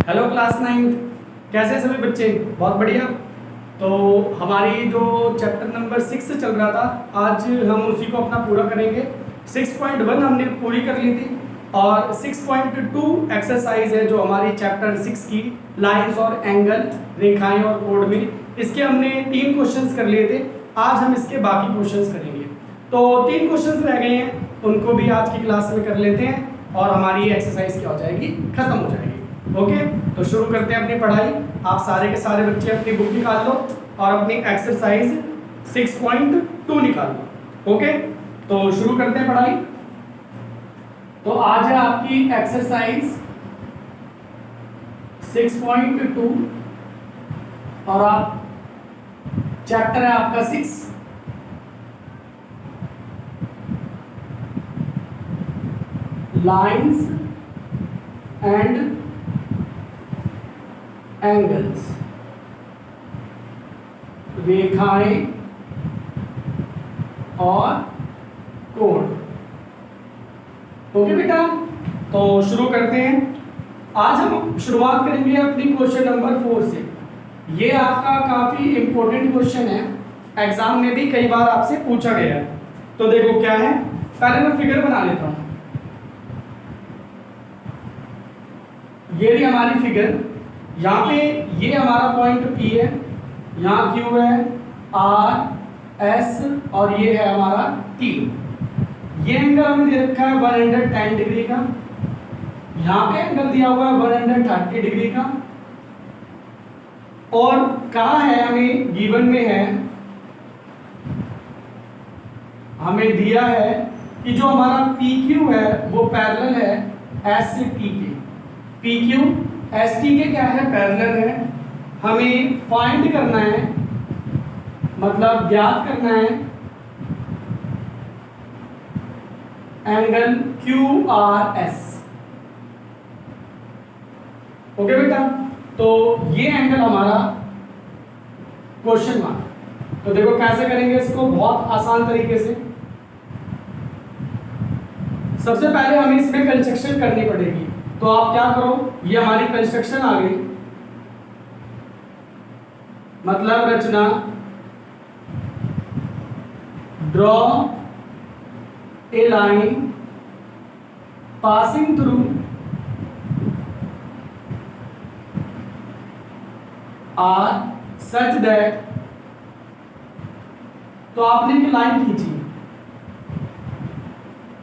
Hello class 9th, कैसे हैं सभी बच्चे? बहुत बढ़िया। तो हमारी जो चैप्टर नंबर 6 चल रहा था, आज हम उसी को अपना पूरा करेंगे। 6.1 हमने पूरी कर ली थी और 6.2 एक्सरसाइज है जो हमारी चैप्टर 6 की लाइंस और एंगल, रेखाएं और कोण में, इसके हमने 3 क्वेश्चंस कर लिए थे। आज हम इसके बाकी क्वेश्चंस करेंगे। तो 3 क्वेश्चंस रह गए हैं, उनको भी आज की क्लास में कर लेते हैं और हमारी एक्सरसाइज क्या हो जाएगी, खत्म हो जाएगी। ओके, तो शुरू करते हैं अपनी पढ़ाई। आप सारे के सारे बच्चे अपनी बुक निकाल लो और अपनी एक्सरसाइज 6.2 निकाल लो। ओके, तो शुरू करते हैं पढ़ाई। तो आज है आपकी एक्सरसाइज 6.2 और आप चैप्टर है आपका 6। लाइंस एंड एंगल्स, रेखाएं और कोण। ओके बेटा, तो शुरू करते हैं। आज हम शुरुआत करेंगे अपनी क्वेश्चन नंबर 4 से। ये आपका काफी इंपॉर्टेंट क्वेश्चन है, एग्जाम में भी कई बार आपसे पूछा गया है। तो देखो क्या है, पहले मैं फिगर बना लेता हूं। ये रही हमारी फिगर। यहाँ पे ये हमारा पॉइंट P है, यहाँ Q है, R, S और ये है हमारा T। ये एंगल हमें दे रखा है 110 डिग्री का। यहाँ पे एंगल दिया हुआ है 130 डिग्री का। और कहा है, हमें गिवन में है, हमें दिया है कि जो हमारा PQ है वो पैरेलल है S से T के। PQ ST के क्या है, पैरेलल है। हमें फाइंड करना है, मतलब ज्ञात करना है एंगल QRS। ओके बेटा, तो ये एंगल हमारा क्वेश्चन मार्क। तो देखो कैसे करेंगे इसको, बहुत आसान तरीके से। सबसे पहले हमें इसमें कंस्ट्रक्शन करनी पड़ेगी। तो आप क्या करो, ये हमारी कंस्ट्रक्शन आ गई, मतलब रचना। Draw a line passing through R such that. तो आपने एक लाइन खींची।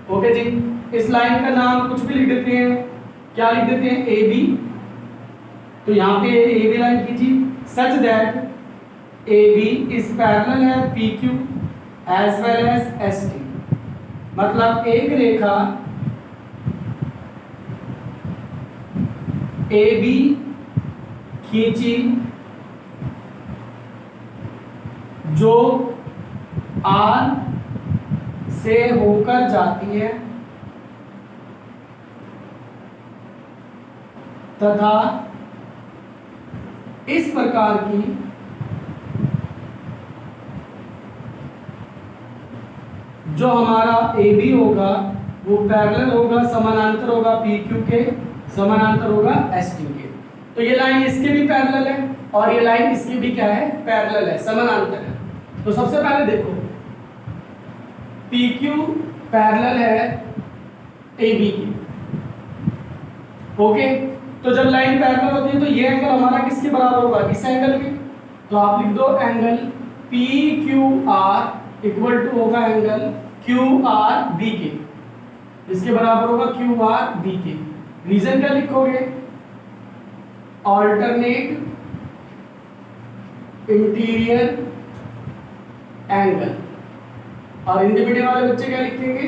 ओके जी, इस लाइन का नाम कुछ भी लिख देते हैं, क्या लिख देते हैं, ए बी। तो यहाँ पे ए बी लाइन खींची, such that A B is parallel है P Q as well as S T. मतलब एक रेखा ए बी खींची जो आर से होकर जाती है तथा इस प्रकार की जो हमारा ए बी होगा वो पैरेलल होगा, समानांतर होगा PQ के, समानांतर होगा ST के। तो ये लाइन इसके भी पैरेलल है और ये लाइन इसकी भी क्या है, पैरेलल है, समानांतर है। तो सबसे पहले देखो, PQ पैरेलल है AB की। ओके, तो जब लाइन पैरेलल होती है तो ये एंगल हमारा किसके बराबर होगा, इस एंगल के। तो आप लिख दो एंगल PQR इक्वल टू होगा एंगल QRB के। इसके बराबर होगा QRB के। रीजन क्या लिखोगे, ऑल्टरनेट इंटीरियर एंगल। और हिंदी मीडियम वाले बच्चे क्या लिखेंगे,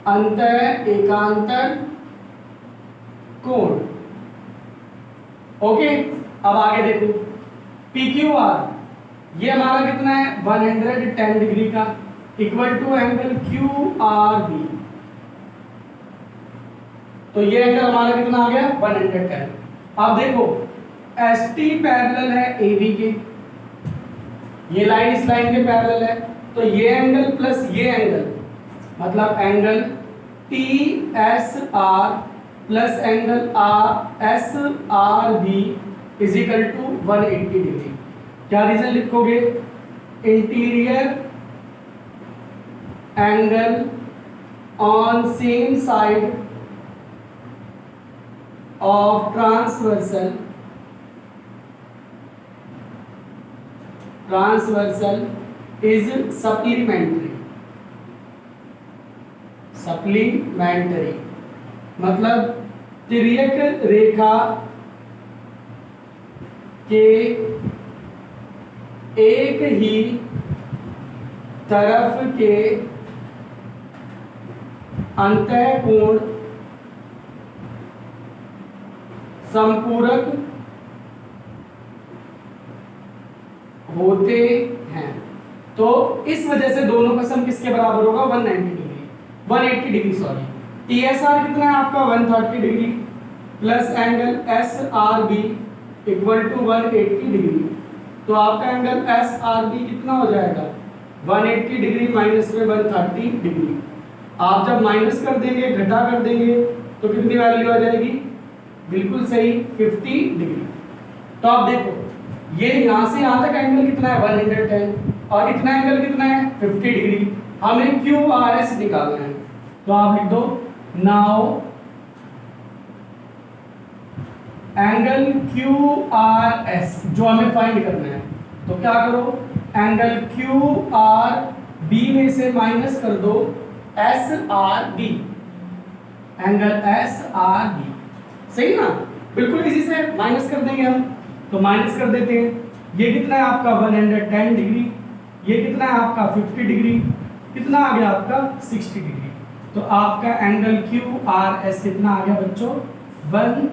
अंतर एकांतर कोण। ओके, अब आगे देखो, PQR ये हमारा कितना है, 110 डिग्री का, इक्वल टू एंगल QRB। तो ये एंगल हमारा कितना आ गया, 110। अब देखो ST पैरेलल है AB के, ये लाइन इस लाइन के पैरेलल है। तो ये एंगल प्लस ये एंगल, मतलब angle TSR plus angle R S R B is equal to 180 degree. क्या रीजन लिखोगे? Interior angle on same side of transversal is supplementary. मतलब तिर्यक रेखा के एक ही तरफ के अंतःकोण संपूरक होते हैं। तो इस वजह से दोनों का सम किसके बराबर होगा? 180 डिग्री सॉरी। TSR कितना है आपका? 130 degree plus angle SRB equal to 180 degree. तो आपका एंगल SRB कितना हो जाएगा? 180 डिग्री माइनस में 130 डिग्री। आप जब माइनस कर देंगे, घटा कर देंगे, तो कितनी वैल्यू आ जाएगी? बिल्कुल सही, 50 डिग्री। तो आप देखो ये यहाँ से यहाँ तक एंगल कितना है? 110 और इतना एंगल कितना है? 50 डिग्री। हमें QRS निकालना है। तो आप लिख दो नाउ एंगल QRS जो हमें फाइंड करना है। तो क्या करो? एंगल QRB में से माइनस कर दो SRB, एंगल SRB। सही ना? बिल्कुल इजी से माइनस कर देंगे हम। तो माइनस कर देते हैं। ये कितना है आपका? 110 डिग्री। ये कितना है आपका? 50 डिग्री। कितना आ गया आपका? 60 डिग्री। तो आपका एंगल QRS कितना आ गया बच्चों? 1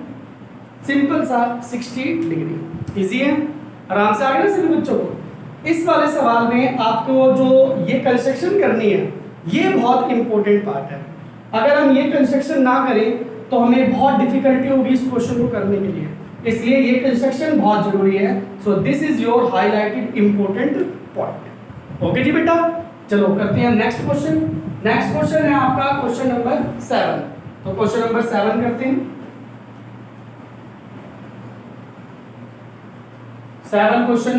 सिंपल सा 60 डिग्री। इजी है, आराम से आ गया ना सभी बच्चों को। इस वाले सवाल में आपको जो ये कंस्ट्रक्शन करनी है, ये बहुत इंपॉर्टेंट पार्ट है। अगर हम ये कंस्ट्रक्शन ना करें तो हमें बहुत डिफिकल्टी होगी इस क्वेश्चन को करने के लिए, इसलिए ये कंस्ट्रक्शन बहुत जरूरी है। So this is your highlighted important point. Okay जी बेटा, चलो करते हैं नेक्स्ट क्वेश्चन। नेक्स्ट क्वेश्चन है आपका क्वेश्चन नंबर 7। तो क्वेश्चन नंबर 7 करते हैं। 7 क्वेश्चन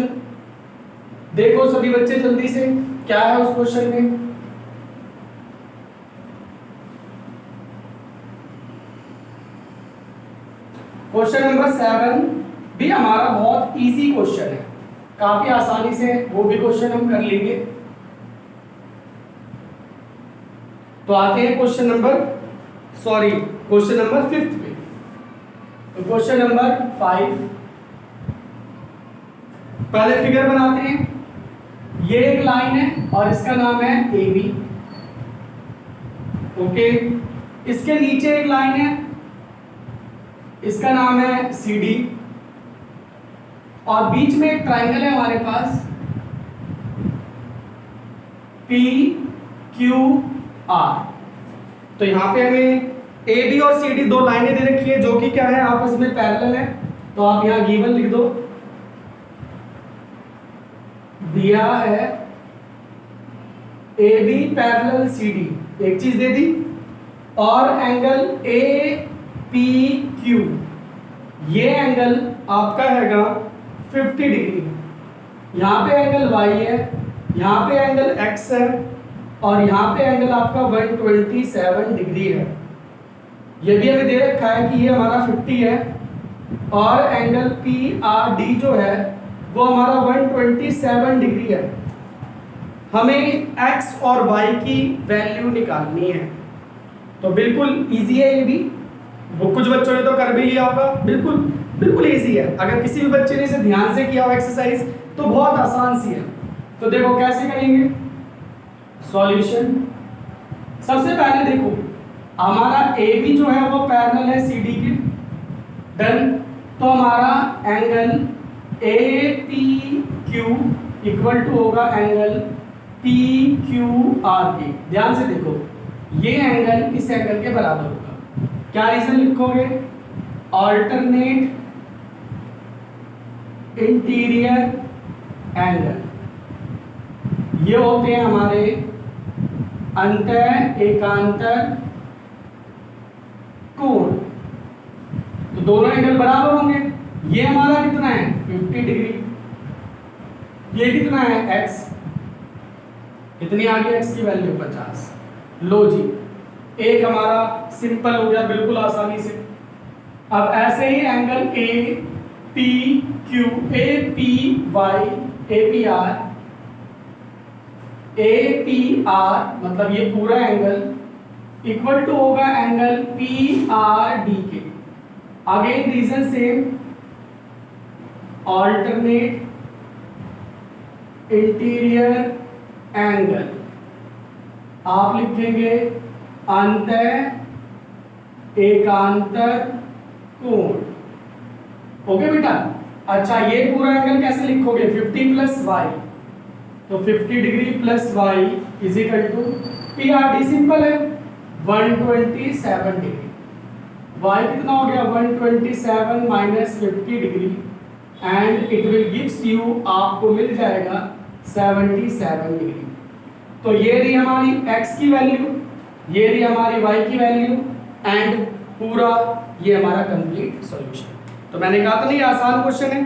देखो सभी बच्चे जल्दी से, क्या है उस क्वेश्चन में। क्वेश्चन नंबर 7 भी हमारा बहुत इजी क्वेश्चन है, काफी आसानी से वो भी क्वेश्चन हम कर लेंगे। तो आते हैं क्वेश्चन नंबर 5th पे। तो क्वेश्चन नंबर 5 पहले फिगर बनाते हैं। ये एक लाइन है और इसका नाम है AB। ओके, इसके नीचे एक लाइन है, इसका नाम है CD, और बीच में एक ट्राइंगल है हमारे पास PQR। तो यहाँ पे हमें AB और CD दो लाइनें दे रखी है जो कि क्या है? आपस में पैरेलल है। तो आप यहाँ गिवन लिख दो, दिया है AB पैरेलल CD, एक चीज दे दी, और एंगल APQ, ये एंगल आपका हैगा 50 डिग्री। यहाँ पे एंगल Y है, यहाँ पे एंगल X है, और यहाँ पे एंगल आपका 127 डिग्री है। ये भी हमें दे रखा है कि ये हमारा 50 है, और एंगल PRD जो है वो हमारा 127 डिग्री है। हमें x और y की वैल्यू निकालनी है। तो बिल्कुल इजी है ये भी, वो कुछ बच्चों ने तो कर भी लिया होगा। बिल्कुल इजी है, अगर किसी भी बच्चे ने इसे ध्यान से किया हो एक्सरसाइज तो बहुत आसान सी है। तो देखो कैसे करेंगे सॉल्यूशन। सबसे पहले देखो हमारा AB जो है वो पैरेलल है CD के, डन। तो हमारा एंगल APQ इक्वल टू होगा एंगल PQR के। ध्यान से देखो ये एंगल इस एंगल के बराबर होगा। क्या रीजन लिखोगे? ऑल्टरनेट इंटीरियर एंगल, ये होते हैं हमारे अंतः एकांतर कोण। दोनों एंगल बराबर होंगे। ये हमारा कितना है 50 डिग्री, ये कितना है x, कितनी आ गई x की वैल्यू 50। लो जी, एक हमारा सिंपल हो गया बिल्कुल आसानी से। अब ऐसे ही angle A P Q, A P Y, A P R, A P R मतलब ये पूरा एंगल इक्वल टू होगा एंगल पी आर डी के। Again reason same, alternate interior angle, आप लिखेंगे अंतः एकांतर कोण। ओके बेटा। अच्छा, ये पूरा एंगल कैसे लिखोगे 50 प्लस वाई, तो 50 degree plus Y is equal to P R D, simple है 127 डिग्री। वाई कितना हो गया 127 minus 50 degree and it will gives you, आपको मिल जाएगा 77 डिग्री। तो ये रही हमारी x की वैल्यू, ये रही हमारी y की वैल्यू एंड पूरा ये हमारा कंप्लीट सॉल्यूशन। तो मैंने कहा था नहीं आसान क्वेश्चन है,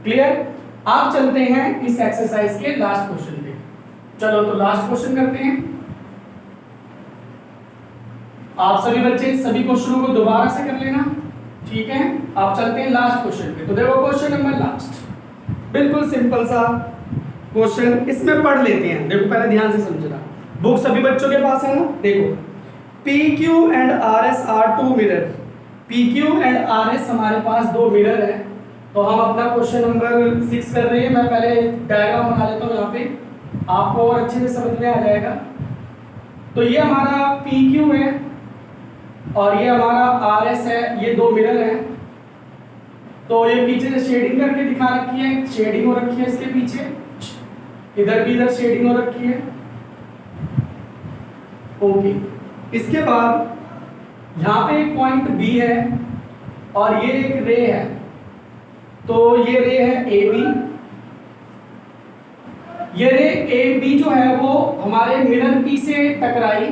क्लियर। आप चलते हैं इस एक्सरसाइज के लास्ट क्वेश्चन पे। चलो तो लास्ट क्वेश्चन करते हैं। आप सभी बच्चे सभी क्वेश्चनों को दोबारा से कर लेना, ठीक है। आप चलते हैं लास्ट क्वेश्चन पे। तो देखो क्वेश्चन नंबर लास्ट, बिल्कुल सिंपल सा क्वेश्चन, इसमें पढ़ लेते हैं। देखो पहले ध्यान से समझना, बुक सभी बच्चों के पास है ना। देखो PQ and RS are two mirror, PQ and RS हमारे पास दो मिरर है। तो हम अपना क्वेश्चन नंबर 6 कर रहे हैं। मैं पहले डायग्राम बना लेता हूँ यहाँ पे, आपको और अच्छे से समझ में आ जाएगा। तो ये हमारा PQ है और ये हमारा RS है, ये दो मिरर हैं। तो ये पीछे से शेडिंग करके दिखा रखी है, शेडिंग हो रखी है इसके पीछे, इधर भी इधर शेडिंग हो रखी है। ओके, इसके बाद यहाँ पे एक पॉइंट B है और ये एक रे है। तो ये रे है AB, ये रे AB जो है वो हमारे मिरर P से टकराई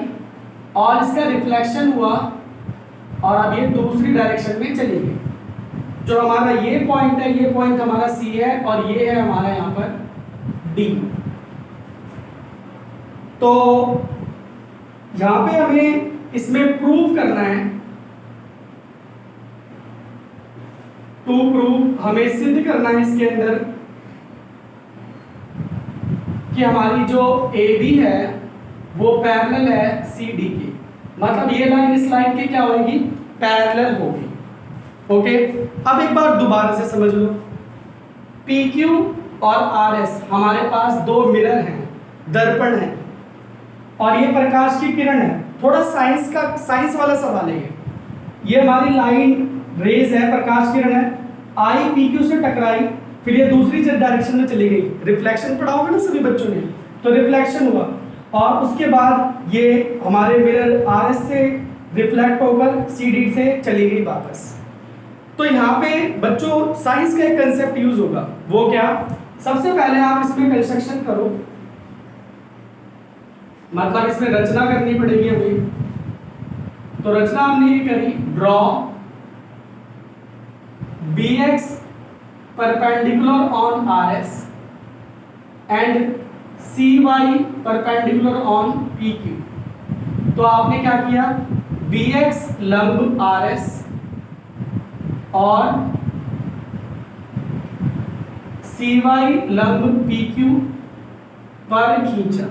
और इसका रिफ्लेक्शन हुआ और अब ये दूसरी डायरेक्शन में चली गई। जो हमारा ये पॉइंट है, ये पॉइंट हमारा C है और ये है हमारा यहाँ पर D। तो यहाँ पे हमें इसमें प्रूव करना है, टू प्रूव, हमें सिद्ध करना है इसके अंदर कि हमारी जो AB है वो पैरेलल है CD के। मतलब ये लाइन इस लाइन के क्या होगी, पैरेलल होगी। ओके, अब एक बार दोबारा से समझ लो, PQ और RS हमारे पास दो मिरर हैं, दर्पण है और ये प्रकाश की किरण है। थोड़ा साइंस वाला सवाल है ये हमारी लाइन रेज है, प्रकाश किरण है, आई PQ से टकराई, फिर ये दूसरी डायरेक्शन में चली गई। रिफ्लेक्शन पढ़ा होगा ना सभी बच्चों ने, तो रिफ्लेक्शन हुआ और उसके बाद ये हमारे मिरर RS से रिफ्लेक्ट होकर CD से चली गई वापस। तो यहाँ पे बच्चों साइंस का एक कंसेप्ट यूज होगा, वो क्या, सबसे पहले आप इसमें कंस्ट्रक्शन करो, मतलब इसमें रचना करनी पड़ेगी हमें। तो रचना हमने ये करी, draw BX perpendicular on RS and CY perpendicular on PQ। तो आपने क्या किया, BX लंब RS और CY लंब PQ पर खींचा।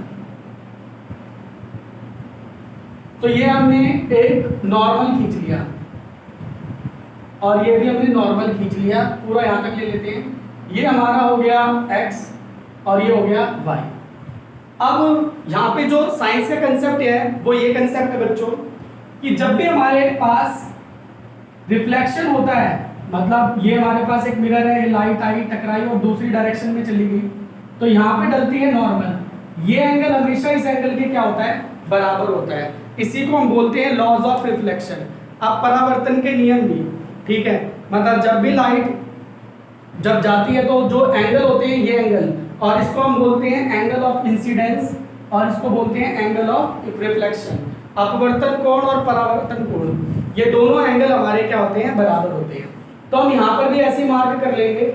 तो ये हमने एक नॉर्मल खींच लिया और ये भी हमने नॉर्मल खींच लिया, पूरा यहाँ तक ले लेते हैं। ये हमारा हो गया x और ये हो गया y। अब यहाँ पे जो साइंस का कंसेप्ट है वो ये कंसेप्ट है बच्चों कि जब भी हमारे पास रिफ्लेक्शन होता है, मतलब ये हमारे पास एक मिरर है, लाइट आई टकराई और दूसरी डायरेक्शन में चली गई, तो यहाँ पे डलती है नॉर्मल। ये एंगल हमेशा इस एंगल के क्या होता है, बराबर होता है। इसी को हम बोलते हैं लॉज ऑफ रिफ्लेक्शन। अब परावर्तन के नियम भी, ठीक है, मतलब जब भी लाइट जब जाती है तो जो एंगल होते हैं ये एंगल, और इसको हम बोलते हैं एंगल ऑफ इंसिडेंस और इसको बोलते हैं एंगल ऑफ रिफ्लेक्शन। अपवर्तन कोण और परावर्तन कोण, ये दोनों एंगल हमारे क्या होते हैं, बराबर होते हैं। तो हम यहाँ पर भी ऐसे मार्क कर लेंगे,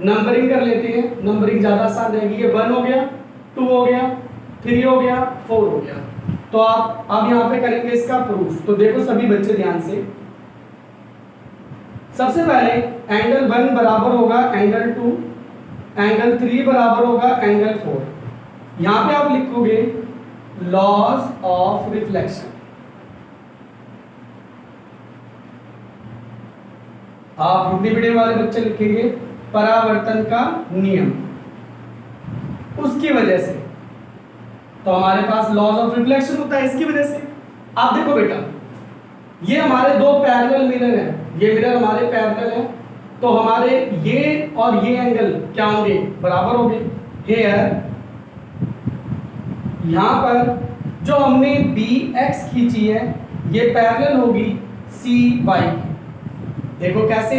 नंबरिंग कर लेते हैं, नंबरिंग ज़्यादा आसान रहेगी। ये 1 हो गया, 2 हो गया, 3 हो गया, 4 हो गया। तो आप अब यहाँ पे करेंगे इसका प्रूफ। तो देखो सभी बच्चे ध्यान से, सबसे पहले एंगल 1 बराबर होगा एंगल 2, एंगल 3 बराबर होगा एंगल 4। यहाँ पे आप लिखोगे लॉज ऑफ रिफ्लेक्शन। आप हिंदी मीडियम वाले बच्चे लिखेंगे परावर्तन का नियम। उसकी वजह से तो हमारे पास लॉज ऑफ रिफ्लेक्शन होता है, इसकी वजह से। आप देखो बेटा, ये हमारे दो पैरेलल मिरर हैं, ये मिरर हमारे पैरेलल हैं, तो हमारे ये और ये एंगल क्या होंगे, बराबर होंगे। हेयर यहां पर जो हमने BX खींची है ये पैरेलल होगी CY की। देखो कैसे,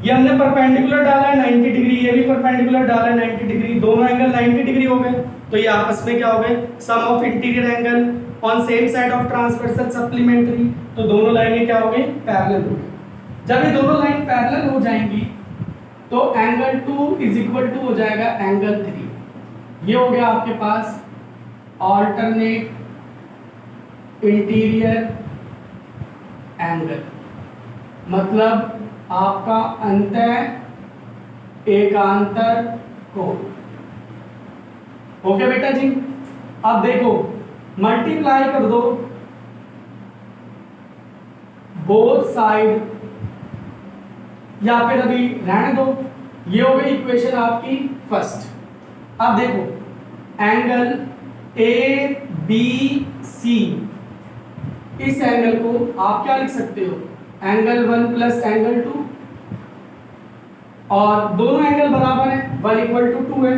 ये हमने परपेंडिकुलर डाला है 90 डिग्री, ये भी परपेंडिकुलर डाला है 90 डिग्री, दोनों एंगल 90 डिग्री हो गए। तो ये आपस में क्या हो गए, sum of interior angle on same side of transversal supplementary. तो दोनों लाइनें क्या हो गई, पैरेलल हो गई। जब ये दोनों लाइन पैरेलल हो जाएंगी तो एंगल 2 इज इक्वल टू हो जाएगा एंगल 3। ये हो गया आपके पास ऑल्टरनेट इंटीरियर एंगल, मतलब आपका अंतः एकांतर कोण। ओके बेटा जी, अब देखो मल्टीप्लाई कर दो बोथ साइड, या फिर अभी रहने दो। ये हो गई इक्वेशन आपकी फर्स्ट। अब देखो एंगल ABC, इस एंगल को आप क्या लिख सकते हो, एंगल 1 प्लस एंगल 2, और दोनों एंगल बराबर है, 1 इक्वल टू 2 है,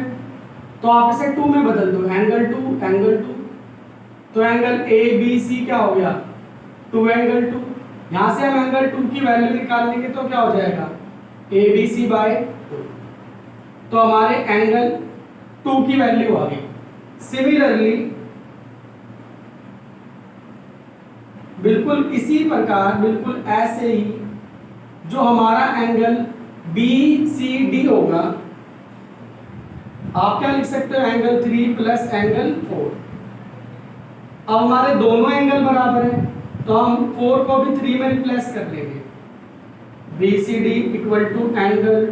तो आप इसे 2 में बदल दो, एंगल 2 एंगल 2। तो एंगल ABC क्या हो गया, 2 एंगल 2। यहां से हम एंगल 2 की वैल्यू निकाल लेंगे तो क्या हो जाएगा, ABC बाय 2। तो हमारे एंगल 2 की वैल्यू आ गई। सिमिलरली बिल्कुल इसी प्रकार, बिल्कुल ऐसे ही जो हमारा एंगल BCD होगा, आप क्या लिख सकते हो, एंगल 3 प्लस एंगल 4। अब हमारे दोनों एंगल बराबर है तो हम 4 को भी 3 में रिप्लेस कर लेंगे। BCD इक्वल टू एंगल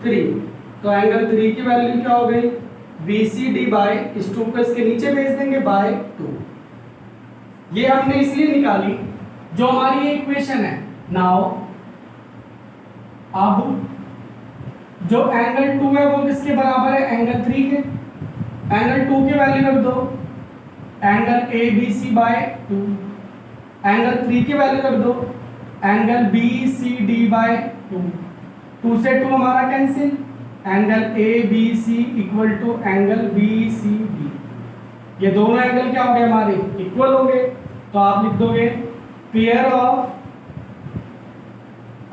3, तो एंगल 3 की वैल्यू क्या हो गई, BCD बाय इस 2 को इसके नीचे भेज देंगे बाय 2। ये हमने इसलिए निकाली जो हमारी ये इक्वेशन है। नाउ अब जो एंगल 2 है वो किसके बराबर है, एंगल 3 के। एंगल 2 की वैल्यू रख दो, एंगल ABC बाय 2। एंगल 3 की वैल्यू रख दो, एंगल BCD बाय 2। 2 से 2 हमारा cancel, angle ABC equal to angle BCD। ये दोनों एंगल क्या हो गए, हमारे इक्वल हो गए। तो आप लिख दोगे pair of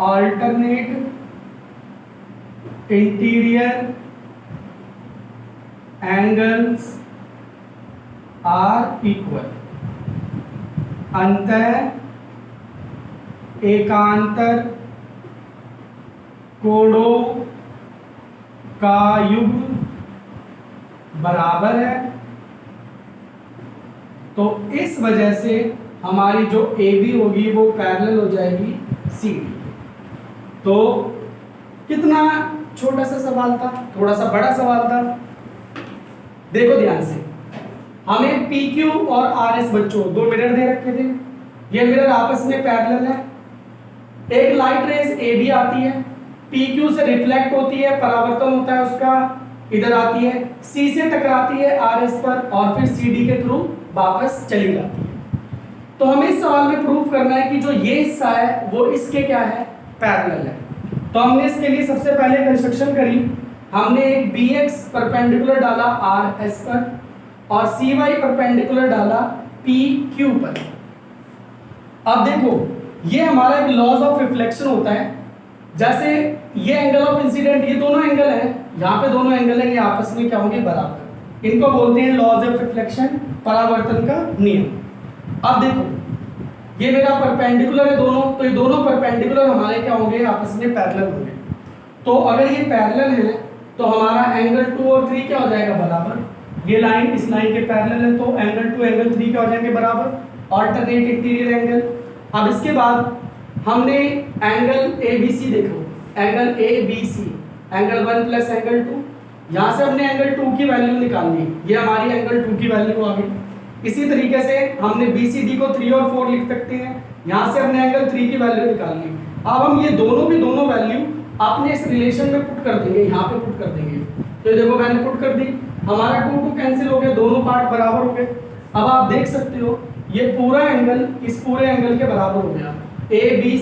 alternate interior angles are equal, अंतः एकांतर कोणों का युग्म बराबर है। तो इस वजह से हमारी जो AB होगी वो पैरेलल हो जाएगी CD। तो कितना छोटा सा सवाल था, थोड़ा सा बड़ा सवाल था। देखो ध्यान से, हमें PQ और RS बच्चों दो मिरर दे रखे थे, ये मिरर आपस में पैरेलल है। एक लाइट रेज AB आती है, PQ से रिफ्लेक्ट होती है, परावर्तन होता है उसका, इधर आती है, C से टकराती है RS पर और फिर CD के थ्रू वापस चली जाती है। तो हमें इस सवाल में प्रूफ करना है कि जो ये हिस्सा है वो इसके क्या है, पैरेलल है। तो हमने इसके लिए सबसे पहले कंस्ट्रक्शन करी, हमने एक BX परपेंडिकुलर डाला RS पर और CY परपेंडिकुलर डाला PQ पर। अब देखो ये हमारा एक लॉज ऑफ रिफ्लेक्शन होता है। जैसे ये एंगल ऑफ इंसिडेंट, ये दोनों एंगल है, यहाँ पे दोनों एंगल है, ये आपस में क्या होंगे, बराबर। इनको बोलते हैं लॉज ऑफ रिफ्लेक्शन, परावर्तन का नियम। अब देखो ये मेरा परपेंडिकुलर है दोनों, तो ये दोनों परपेंडिकुलर हमारे क्या होंगे, आपस में पैरेलल होंगे। तो अगर ये पैरेलल है तो हमारा एंगल 2 और 3 क्या हो जाएगा, बराबर। ये लाइन इस लाइन के पैरेलल है, तो एंगल 2 एंगल 3 क्या हो जाएंगे, बराबर, ऑल्टरनेट इंटीरियर एंगल। अब इसके बाद हमने एंगल ए बी सी, देखो angle A B C, angle 1 plus angle 2, यहाँ से हमने एंगल 2 की वैल्यू निकालनी, ये हमारी एंगल 2 की वैल्यू आ गई। इसी तरीके से हमने बी सी डी को 3 और 4 लिख सकते हैं, यहाँ से हमने एंगल 3 की वैल्यू निकालनी। अब हम ये दोनों की दोनों वैल्यू अपने इस रिलेशन में पुट कर देंगे, यहाँ पे पुट कर देंगे। तो ये देखो मैंने पुट कर दी, हमारा 2 कैंसिल हो गया, दोनों पार्ट बराबर हो गए। अब आप देख सकते हो ये पूरा एंगल इस पूरे एंगल के बराबर हो गया, ए बी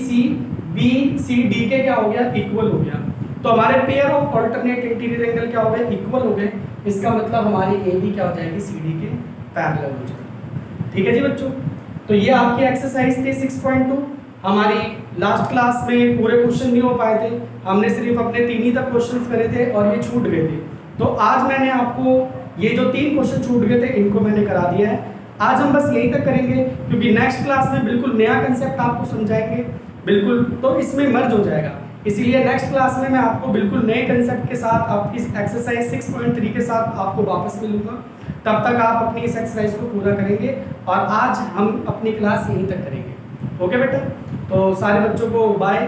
सी डी के क्या हो गया, इक्वल हो गया। तो हमारे pair of alternate interior angle क्या हो गए, इक्वल हो गए। इसका मतलब हमारी ए बी क्या हो जाएगी, सी डी के पैरेलल हो जाएगी। ठीक है जी बच्चों, तो ये आपकी एक्सरसाइज थी 6.2। हमारी लास्ट क्लास में पूरे क्वेश्चन नहीं हो पाए थे, हमने सिर्फ अपने 3 ही तक क्वेश्चंस करे थे और ये छूट गए थे। तो आज मैंने आपको ये जो 3 क्वेश्चन छूट गए थे इनको मैंने करा दिया है। आज हम बस यही तक करेंगे क्योंकि नेक्स्ट क्लास में बिल्कुल नया कंसेप्ट आपको समझाएंगे, बिल्कुल तो इसमें मर्ज हो जाएगा। इसीलिए नेक्स्ट क्लास में मैं आपको बिल्कुल नए कंसेप्ट के साथ आपकी एक्सरसाइज 6.3 के साथ आपको वापस मिलूंगा। तब तक आप अपनी इस एक्सरसाइज को पूरा करेंगे और आज हम अपनी क्लास यहीं तक करेंगे। ओके बेटा, तो सारे बच्चों को bye,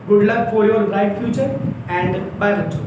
good luck for your bright future and bye बच्चों।